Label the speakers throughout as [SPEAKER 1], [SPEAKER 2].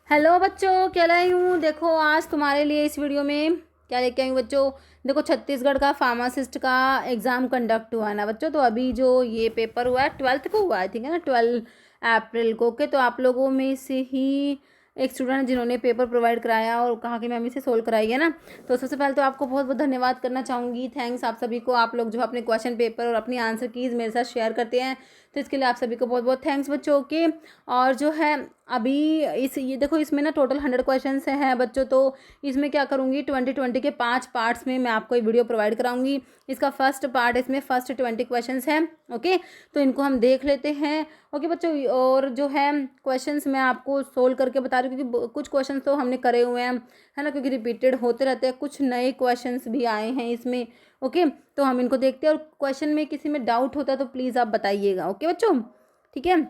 [SPEAKER 1] Hello बच्चों, क्या लाई हूँ। देखो आज तुम्हारे लिए इस वीडियो में क्या लेके आई हूँ बच्चों। देखो छत्तीसगढ़ का फार्मासिस्ट का एग्ज़ाम कंडक्ट हुआ है ना बच्चों। तो अभी जो ये पेपर हुआ है 12th को हुआ, आई थिंक है ना, 12 अप्रैल को। ओके, तो आप लोगों में से ही एक स्टूडेंट जिन्होंने पेपर प्रोवाइड कराया और कहा कि मैम इसे सोल्व कराई है ना। तो सबसे पहले तो आपको बहुत बहुत धन्यवाद करना चाहूँगी। थैंक्स आप सभी को, आप लोग जो अपने क्वेश्चन पेपर और अपनी आंसर कीज़ मेरे साथ शेयर करते हैं। तो इसके लिए आप सभी को बहुत बहुत थैंक्स बच्चों के। और जो है अभी ये देखो, इसमें ना टोटल 100 क्वेश्चन हैं बच्चों। तो इसमें क्या करूँगी, 2020 के 5 पार्ट्स में मैं आपको ये वीडियो प्रोवाइड कराऊंगी। इसका फर्स्ट पार्ट, इसमें फर्स्ट 20 क्वेश्चन हैं। ओके, तो इनको हम देख लेते हैं। ओके बच्चों, और जो है क्वेश्चंस मैं आपको सोल्व करके बता रही हूँ, क्योंकि कुछ क्वेश्चन तो हमने करे हुए हैं, है ना, क्योंकि रिपीटेड होते रहते हैं। कुछ नए क्वेश्चन भी आए हैं इसमें। ओके, तो हम इनको देखते हैं, और क्वेश्चन में किसी में डाउट होता है तो प्लीज़ आप बताइएगा। ओके बच्चों, ठीक है।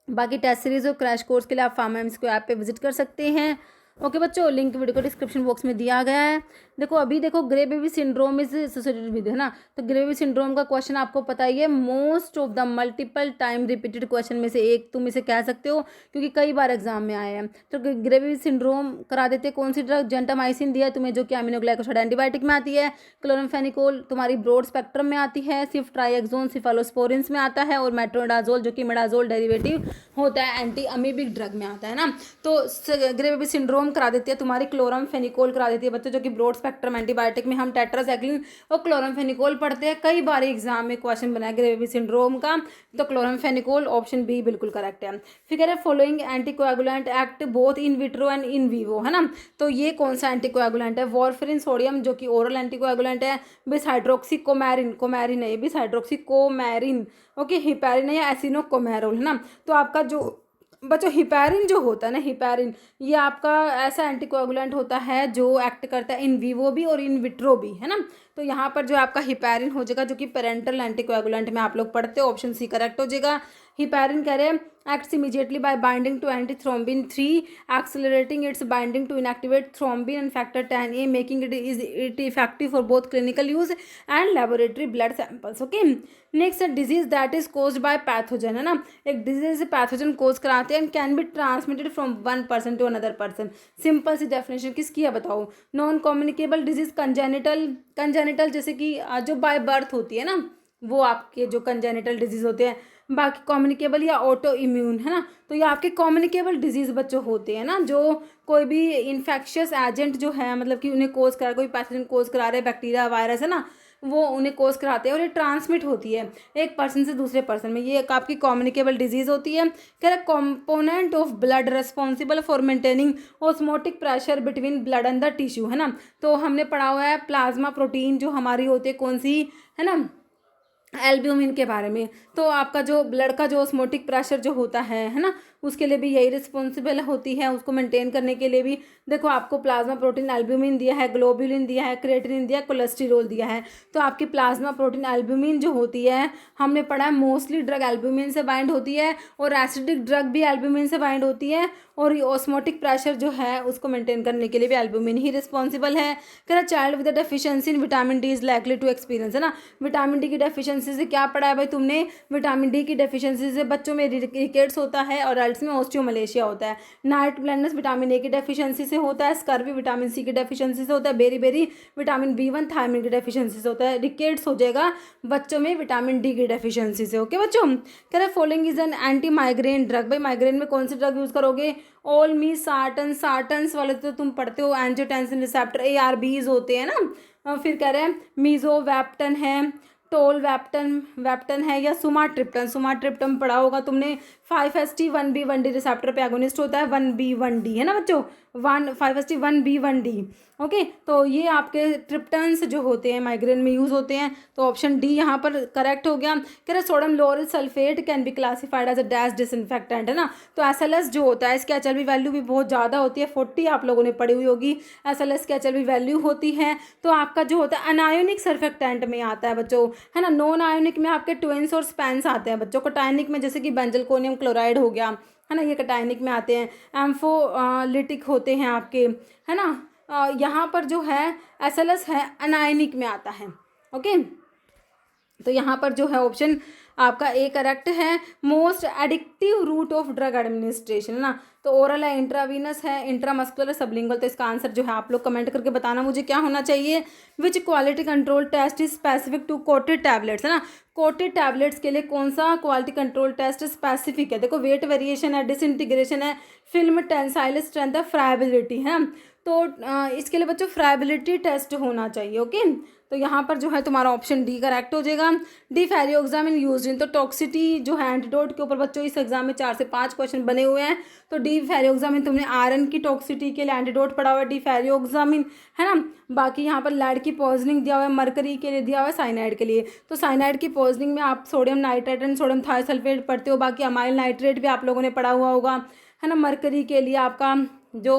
[SPEAKER 1] बाकी टेस्ट सीरीज और क्रैश कोर्स के लिए आप फार्मा एम्स को ऐप पे विजिट कर सकते हैं। ओके बच्चों, लिंक वीडियो को डिस्क्रिप्शन बॉक्स में दिया गया है। देखो अभी देखो, grey baby syndrome is associated with, है ना। तो ग्रे बेबी सिंड्रोम का क्वेश्चन आपको पता ही है, most of the multiple time repeated question में से एक तुम इसे कह सकते हो, क्योंकि कई बार एग्जाम में आए हैं। तो ग्रे बेबी सिंड्रोम करा देते कौन सी ड्रग, जेंटामाइसिन दिया है तुम्हें, जो कि अमीनोग्लाइकोसाइड एंटीबायोटिक में आती है। क्लोरामफेनिकोल तुम्हारी ब्रॉड स्पेक्ट्रम में आती है। सिर्फ ट्राइएक्सोन सिफालोस्पोरिन्स में आता है। और मेट्रोडाजोल जो कि मेडाजोल डेरिवेटिव होता है, एंटी अमीबिक ड्रग में आता है ना। तो ग्रे बेबी सिंड्रोम करा देती है तुम्हारी क्लोरामफेनिकोल करा देती है बच्चों, जो कि ब्रॉड स्पेक्ट्रम एंटीबायोटिक में हम टेट्रासाइक्लिन और क्लोरामफेनिकोल पढ़ते हैं। कई बार एग्जाम में क्वेश्चन बना है ग्रे बेबी सिंड्रोम का। तो क्लोरामफेनिकोल ऑप्शन बी बिल्कुल करेक्ट है। फिगर है following anticoagulant act both in vitro and in vivo, है ना। तो ये कौन सा एंटीकोएगुलेंट है, वॉरफेरिन सोडियम जो कि ओरल एंटीकोएगुलेंट है। बिस हाइड्रोक्सीकोमैरिन, कोमैरिन है ये, बिस हाइड्रोक्सीकोमैरिन। ओके, हिपैरिन है या एसिनोकोमेरोल, है ना। तो आपका जो बच्चों हिपैरिन जो होता है ना, हिपैरिन ये आपका ऐसा एंटीकोएगुलेंट होता है जो एक्ट करता है इन वीवो भी और इन विट्रो भी, है ना। तो यहाँ पर जो आपका हिपैरिन हो जाएगा, जो कि पेरेंटल एंटीकोएगुलेंट में आप लोग पढ़ते हो, ऑप्शन सी करेक्ट हो जाएगा। हिपैरिन कह रहे हैं acts immediately by binding to antithrombin 3, accelerating its binding to inactivate thrombin and factor 10A, making it effective for both clinical use and laboratory blood samples. Okay, next a disease that is caused by pathogen, है ना। एक disease pathogen cause कराते हैं, can be transmitted from one person to another person. Simple सी definition किसकी है बताओ, non communicable disease congenital, congenital जैसे कि जो बाय बर्थ होती है ना, वो आपके जो कंजेनिटल डिजीज होते हैं। बाकी कम्युनिकेबल या ऑटो इम्यून, है ना। तो ये आपके कम्युनिकेबल डिजीज बच्चों होते हैं ना, जो कोई भी इन्फेक्शियस एजेंट जो है, मतलब कि उन्हें कोज करा, कोई पैथोजन कोज करा रहे, बैक्टीरिया वायरस, है ना, वो उन्हें कोज कराते हैं और ये ट्रांसमिट होती है एक पर्सन से दूसरे पर्सन में। ये एक आपकी कम्युनिकेबल डिजीज होती है। कह रहा component of blood responsible for maintaining osmotic pressure between blood and the tissue, है ना। तो हमने पढ़ा हुआ है प्लाज्मा प्रोटीन जो हमारी होती है, कौन सी, है ना, एल्ब्यूमिन के बारे में। तो आपका जो ब्लड का जो ऑस्मोटिक प्रेशर जो होता है ना, उसके लिए भी यही रिस्पॉन्सिबल होती है, उसको मेंटेन करने के लिए भी। देखो आपको प्लाज्मा प्रोटीन एल्ब्यूमिन दिया है, ग्लोब्यूलिन दिया है, क्रिएटिनिन दिया है, कोलेस्ट्रॉल दिया है। तो आपकी प्लाज्मा प्रोटीन एल्ब्यूमिन जो होती है, हमने पढ़ा है मोस्टली ड्रग एल्ब्यूमिन से बाइंड होती है, और एसिडिक ड्रग भी एल्ब्यूमिन से बाइंड होती है, और ऑस्मोटिक प्रेशर जो है उसको मेंटेन करने के लिए भी एल्ब्यूमिन ही रिस्पॉन्सिबल है। कह child with deficiency in vitamin D is likely to experience, है ना। विटामिन डी की डेफिशिएंसी से क्या पढ़ा है भाई तुमने, विटामिन डी की डेफिशिएंसी से बच्चों में रिकेट्स होता है और एडल्ट्स में ऑस्टियोमलेशिया होता है। नाइट ब्लाइंडनेस विटामिन ए की डेफिशिएंसी से होता है। स्कर्वी विटामिन सी की डेफिशिएंसी से होता है। Beriberi vitamin B1 thiamine की डेफिशिएंसी से होता है। रिकेट्स हो जाएगा बच्चों में विटामिन डी की डेफिशिएंसी से। ओके बच्चों, कह रहे following is an anti migraine drug. भाई माइग्रेन में कौन सी ड्रग यूज करोगे, ओलमी सार्टन, सार्टन्स वाले तो तुम पढ़ते हो, एंजियोटेंसिन रिसेप्टर ARBs होते हैं ना। फिर कह रहे हैं मीजोवैप्टन है, टोल वैप्टन है, या सुमाट्रिप्टन, सुमाट्रिप्टन पढ़ा होगा तुमने। 5-HT 1B1D रिसेप्टर पे एगोनिस्ट होता है, 1B1D, है ना बच्चों, 5-HT 1B1D। ओके, तो ये आपके ट्रिप्टन्स जो होते हैं माइग्रेन में यूज़ होते हैं। तो ऑप्शन डी यहाँ पर करेक्ट हो गया। कह रहे sodium lauryl sulphate can be classified as a dash disinfectant, है ना। तो SLS जो होता है, इसकी HLV वैल्यू भी बहुत ज़्यादा होती है, 40 आप लोगों ने पढ़ी हुई होगी। SLS की HLV वैल्यू होती है। तो आपका जो होता है अनायोनिक सर्फेक्टेंट में आता है बच्चों, है ना। नॉन आयोनिक में आपके ट्विंस और स्पेंस आते हैं बच्चों। कटायनिक में जैसे कि बेंजलकोनियम क्लोराइड हो गया, है ना, ये कटायनिक में आते हैं। एम्फोलिटिक होते हैं आपके, है ना। यहाँ पर जो है SLS है अनायनिक में आता है। ओके, तो यहाँ पर जो है ऑप्शन आपका ए करेक्ट है। Most addictive route of drug administration, है ना। तो ओरल है, इंट्रावीनस है, इंट्रामस्कुलर, सबलिंगुअल। तो इसका आंसर जो है आप लोग कमेंट करके बताना मुझे क्या होना चाहिए। Which quality control test is specific to coated tablets, है ना। कोटेड टैबलेट्स के लिए कौन सा क्वालिटी कंट्रोल टेस्ट स्पेसिफिक है? देखो वेट वेरिएशन है, डिसइंटीग्रेशन है, फिल्म टेंसाइल स्ट्रेंथ है, फ्राइबिलिटी है। तो इसके लिए बच्चों फ्राइबिलिटी टेस्ट होना चाहिए। ओके, तो यहाँ पर जो है तुम्हारा ऑप्शन डी करेक्ट हो जाएगा। डिफेरियोक्सामिन यूज्ड इन, तो टॉक्सिटी जो है एंटीडोट के ऊपर बच्चों इस एग्जाम में 4 से 5 क्वेश्चन बने हुए हैं। तो डिफेरियोक्सामिन तुमने आयरन की टॉक्सिटी के लिए एंटीडोट पढ़ा हुआ है डिफेरियोक्सामिन, है ना। बाकी यहाँ पर लेड की पॉइजनिंग दिया हुआ है, मरकरी के लिए दिया हुआ है, साइनाइड के लिए। तो साइनाइड की पॉइजनिंग में आप sodium nitrate and sodium thiosulphate पढ़ते हो, बाकी अमाइल नाइट्रेट भी आप लोगों ने पढ़ा हुआ होगा, है ना। मरकरी के लिए आपका जो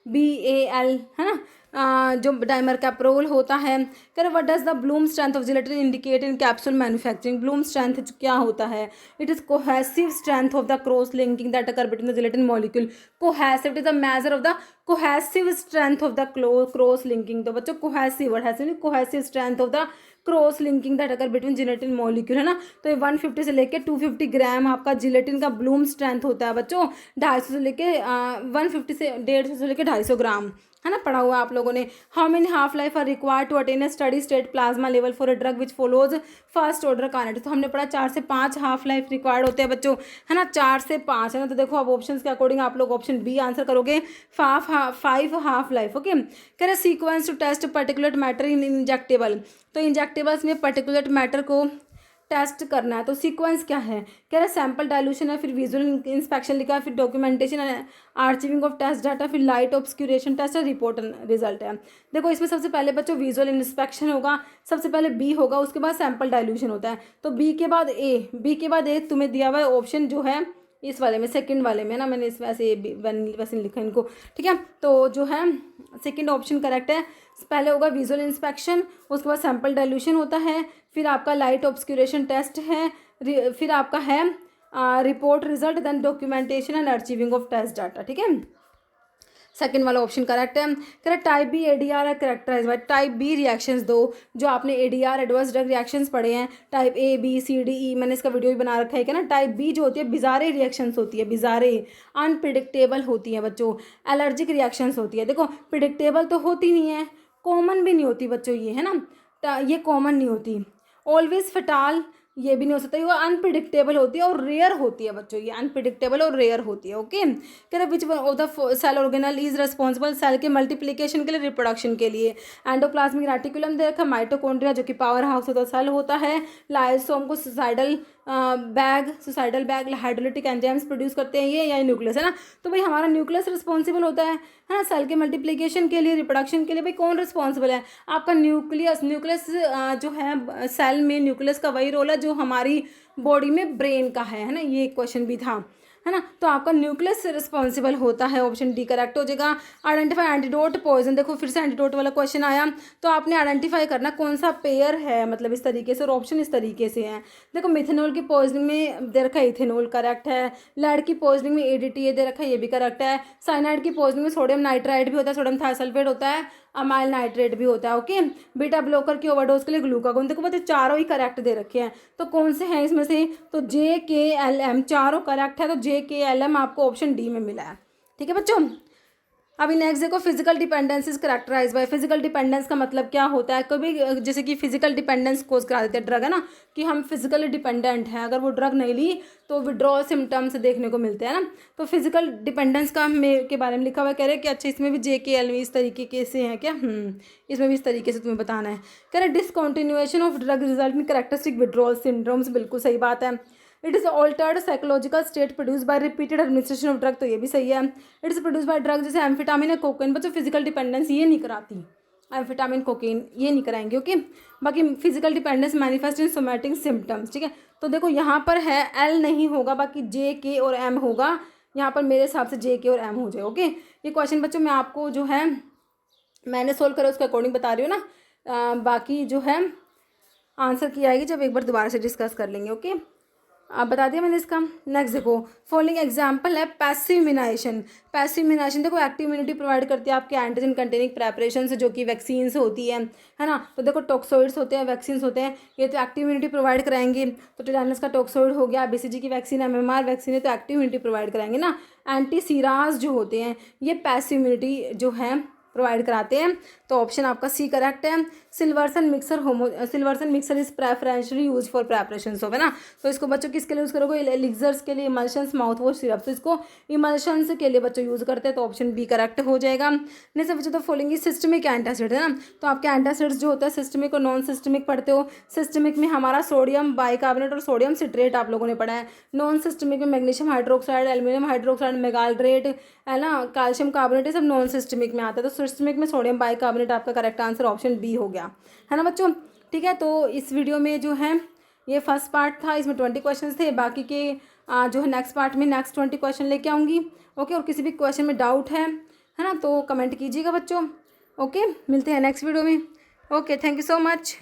[SPEAKER 1] BAL, है ना, जो डाइमर कैप्रोल होता है। कह रहे what does the Bloom strength of gelatin indicate in capsule manufacturing? Bloom strength क्या होता है? It is cohesive strength of the cross linking that occur between the gelatin molecule. Cohesive, it is a measure of the cohesive strength of the cross linking. तो बच्चों cohesive word है, cohesive strength of the cross linking that occur between gelatin molecule, है ना। तो ये 150 से लेके 250 ग्राम आपका जिलेटिन का ब्लूम स्ट्रेंथ होता है बच्चों। 250 से लेके 150 से 150 से लेके 250 ग्राम, है ना, पढ़ा हुआ आप लोगों ने। How many half life are required to attain a steady state plasma level for a drug which follows first order kinetics? तो हमने पढ़ा 4 से 5 हाफ लाइफ रिक्वायर्ड होते हैं बच्चों, है ना, 4 से 5, है ना। तो देखो अब ऑप्शन के अकॉर्डिंग आप लोग ऑप्शन बी आंसर करोगे, 5 हाफ लाइफ। ओके, कह रहे sequence to test particular matter in injectable. तो इंजेक्टेबल्स में पर्टिकुलर मैटर को टेस्ट करना है, तो सीक्वेंस क्या है? कह रहा है सैंपल डायलूशन है, फिर विजुअल इंस्पेक्शन लिखा है, फिर डॉक्यूमेंटेशन है, आर्चिविंग ऑफ टेस्ट डाटा, फिर लाइट ऑब्सक्यूरेशन टेस्ट है, रिपोर्ट रिजल्ट है। देखो इसमें सबसे पहले बच्चों विजुअल इंस्पेक्शन होगा, सबसे पहले बी होगा, उसके बाद सैंपल डायलूशन होता है। तो बी के बाद ए तुम्हें दिया हुआ है ऑप्शन जो है इस वाले में, सेकंड वाले में ना, मैंने इस वैसे वैसे लिखा इनको, ठीक है। तो जो है सेकंड ऑप्शन करेक्ट है। पहले होगा विजुअल इंस्पेक्शन, उसके बाद सैंपल डाइल्यूशन होता है, फिर आपका लाइट ऑब्सक्यूरेशन टेस्ट है, फिर आपका है report result, then documentation and archiving of test data, ठीक है। सेकंड वाला ऑप्शन करेक्ट है। करेक्ट टाइप बी ADR है characterize by type B reactions दो, जो आपने ADR एडवर्स ड्रग रिएक्शंस पढ़े हैं, type A B C D E, मैंने इसका वीडियो भी बना रखा है, क्या ना। टाइप बी जो होती है बिजारे रिएक्शंस होती है, बिजारे अनप्रिडिक्टेबल होती है बच्चों, एलर्जिक रिएक्शंस होती है। देखो प्रिडिक्टेबल तो होती नहीं है, कॉमन भी नहीं होती बच्चों, ये है ना, ये कॉमन नहीं होती। ऑलवेज फटाल ये भी नहीं हो सकता, ये अनप्रिडिक्टेबल होती है और रेयर होती है बच्चों, ये अनप्रिडिक्टेबल और रेयर होती है। ओके, कह रहे which of the cell organelle is responsible cell के मल्टीप्लिकेशन के लिए, रिप्रोडक्शन के लिए? एंडोप्लाज्मिक रेटिकुलम दे रखा, माइटोकॉन्ड्रिया जो कि पावर हाउस होता है, सेल होता है, लाइसोम को suicidal bag hydrolytic enzymes produce करते हैं ये, या न्यूक्लियस, है ना। तो भाई हमारा न्यूक्लियस रिस्पॉन्सिबल होता है ना, सेल के मल्टीप्लिकेशन के लिए, रिप्रोडक्शन के लिए। भाई कौन रिस्पॉन्सिबल है? आपका न्यूक्लियस जो है सेल में न्यूक्लियस का वही रोल है जो हमारी बॉडी में ब्रेन का है ना। ये क्वेश्चन भी था, है ना। तो आपका न्यूक्लियस रिस्पॉन्सिबल होता है, ऑप्शन डी करेक्ट हो जाएगा। आइडेंटिफाई एंटीडोट पॉइजन, देखो फिर से एंटीडोट वाला क्वेश्चन आया, तो आपने आइडेंटिफाई करना कौन सा पेयर है, मतलब इस तरीके से, और ऑप्शन इस तरीके से है। देखो मिथेनॉल की पॉइजनिंग में दे रखा है इथेनॉल, करेक्ट है। लेड की पॉइजनिंग में ADTA दे रखा है, ये भी करेक्ट है। साइनाइड की पॉइजनिंग में सोडियम नाइट्राइड भी होता है, सोडियम थायोसल्फेट होता है, अमाइल नाइट्रेट भी होता है। ओके, बीटा ब्लॉकर की ओवरडोज के लिए ग्लूकागोन, देखो बच्चे चारों ही करेक्ट दे रखे हैं। तो कौन से हैं इसमें से? तो JKLM चारों करेक्ट है, तो JKLM आपको ऑप्शन डी में मिला है, ठीक है बच्चों। अभी नेक्स्ट देखो physical dependence is characterize by, physical dependence का मतलब क्या होता है? कभी जैसे कि फिजिकल डिपेंडेंस कोज करा देते हैं ड्रग, है ना, कि हम फिजिकली डिपेंडेंट हैं, अगर वो ड्रग नहीं ली तो विड्रॉल सिम्टम्स देखने को मिलते हैं ना। तो फिजिकल डिपेंडेंस का के बारे में लिखा हुआ कह रहे हैं कि अच्छा इसमें भी JKL इस तरीके के से हैं क्या? इसमें भी इस तरीके से तुम्हें बताना है। कह रहे डिसकॉन्टिन्यूएशन ऑफ ड्रग रिजल्ट में करेक्टरिस्टिक विड्रॉल सिंड्रोम्स, बिल्कुल सही बात है। It is altered psychological state produce by repeated administration of drug, तो ये भी सही है। It is produce by drug जैसे एम्फेटामिन है, कोकेन, बच्चों फिजिकल डिपेंडेंस ये नहीं कराती, एम्फेटामिन कोकेन ये नहीं कराएंगे। ओके, बाकी physical dependence manifest in somatic symptoms, ठीक है। तो देखो यहाँ पर है L नहीं होगा, बाकी J K और M होगा, यहाँ पर मेरे हिसाब से J K और M हो जाए। ओके, ये क्वेश्चन बच्चों मैं आपको जो है मैंने सोल्व करा उसके अकॉर्डिंग बता रही हूँ ना, बाकी जो है आंसर की आएगी जब एक बार दोबारा से डिस्कस कर लेंगे। ओके, आप बता दिया मैंने इसका। नेक्स्ट देखो, फॉलोइंग एग्जाम्पल है पैसिव इम्यूनाइजेशन। पैसिव इम्यूनाइजेशन देखो एक्टिव इम्यूनिटी प्रोवाइड करती है आपके एंटीजन कंटेनिंग प्रेपरेशन से, जो कि वैक्सीन होती है ना। तो देखो टॉक्सोइड्स होते हैं, वैक्सीन होते हैं, ये तो एक्टिव इम्यूनिटी प्रोवाइड कराएंगे। तो टेटानस का टॉक्सोइड हो गया, बीसीजी की वैक्सीन, एमएमआर वैक्सीन है, तो एक्टिव इम्यूनिटी प्रोवाइड कराएंगे ना। एंटी सीराज जो होते हैं ये पैसिव इम्यूनिटी जो है प्रोवाइड कराते हैं। तो ऑप्शन आपका सी करेक्ट है। Silverson mixer is preferentially use for preparation of, है ना। तो इसको बच्चों किसके लिए यूज़ करोगे, एलिक्सर्स के लिए, इमल्शंस, माउथ वॉश, सिरप। तो इसको इमल्शंस के लिए बच्चों यूज़ करते हैं, तो ऑप्शन बी करेक्ट हो जाएगा। नेक्स्ट बच्चों, तो फॉलोइंग सिस्टमिक एंटासिड, है ना। तो आपके एंटासिड्स जो होता है सिस्टमिक और नॉन सिस्टमिक पढ़ते हो। सिस्टमिक में हमारा सोडियम बाइकार्बोनेट और सोडियम सिट्रेट आप लोगों ने पढ़ा है। नॉन सिस्टमिक में मैग्नीशियम हाइड्रोक्साइड, एल्यूमिनियम हाइड्रोक्साइड, मेगाल्ड्रेट, है ना, कैल्शियम कार्बोनेट, ये सब नॉन सिस्टमिक में आता है। तो सिस्टमिक में सोडियम बाइकार्बोनेट आपका करेक्ट आंसर ऑप्शन बी हो गया, है ना बच्चों। ठीक है, तो इस वीडियो में जो है ये फर्स्ट पार्ट था, इसमें 20 क्वेश्चन थे। बाकी के जो है नेक्स्ट पार्ट में नेक्स्ट 20 क्वेश्चन लेके आऊँगी। ओके, और किसी भी क्वेश्चन में डाउट है ना, तो कमेंट कीजिएगा बच्चों। ओके, मिलते हैं नेक्स्ट वीडियो में। Okay, thank you so much.